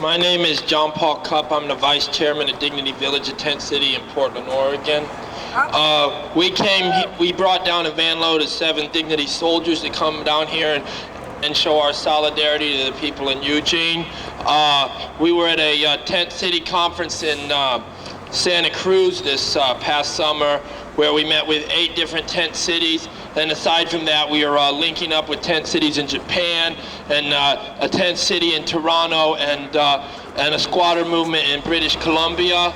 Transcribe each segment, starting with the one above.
My name is John Paul Cupp. I'm the vice chairman of Dignity Village, a tent city in Portland, Oregon. We brought down a van load of 7 Dignity soldiers to come down here and show our solidarity to the people in Eugene. We were at a tent city conference in Santa Cruz this past summer, where we met with 8 different tent cities. And aside from that, we are linking up with tent cities in Japan and a tent city in Toronto and a squatter movement in British Columbia.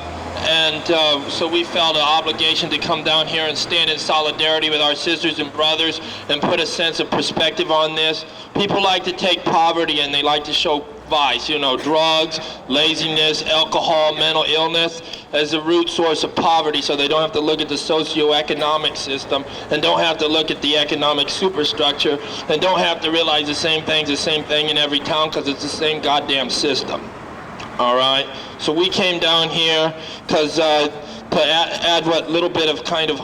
And so we felt an obligation to come down here and stand in solidarity with our sisters and brothers and put a sense of perspective on this. People like to take poverty and they like to show vice, you know, drugs, laziness, alcohol, mental illness as the root source of poverty, so they don't have to look at the socioeconomic system and don't have to look at the economic superstructure and don't have to realize the same thing in every town because it's the same goddamn system. All right, so we came down here because to add what little bit of kind of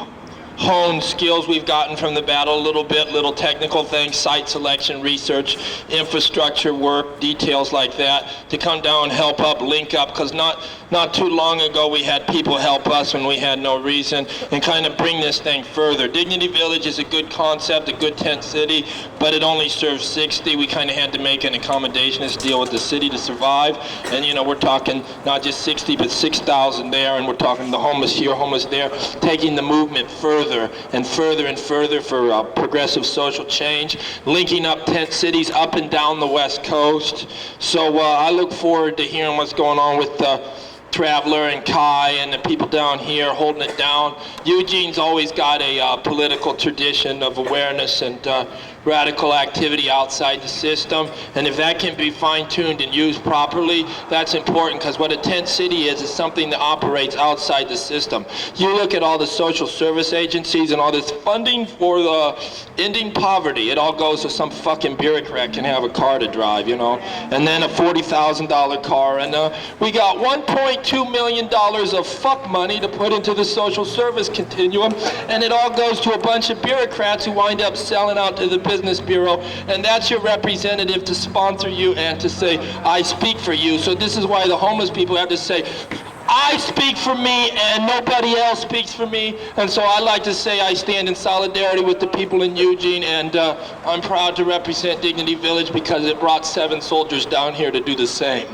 honed skills we've gotten from the battle, little technical things, site selection, research, infrastructure work, details like that, to come down, help up, link up, because not too long ago we had people help us when we had no reason, and kind of bring this thing further. Dignity Village is a good concept, a good tent city, but it only serves 60. We kind of had to make an accommodationist deal with the city to survive, and you know, we're talking not just 60, but 6,000 there, and we're talking the homeless here, homeless there, taking the movement further and further and further for progressive social change, linking up tent cities up and down the West Coast. So I look forward to hearing what's going on with Traveler and Kai and the people down here holding it down. Eugene's always got a political tradition of awareness and radical activity outside the system, and if that can be fine-tuned and used properly, that's important, because what a tent city is something that operates outside the system. You look at all the social service agencies and all this funding for the ending poverty, it all goes to some fucking bureaucrat can have a car to drive, you know, and then a $40,000 car, and we got $1.2 million of fuck money to put into the social service continuum, and it all goes to a bunch of bureaucrats who wind up selling out to the Business Bureau, and that's your representative to sponsor you and to say, I speak for you. So this is why the homeless people have to say, I speak for me and nobody else speaks for me. And so I like to say I stand in solidarity with the people in Eugene, and I'm proud to represent Dignity Village because it brought 7 soldiers down here to do the same.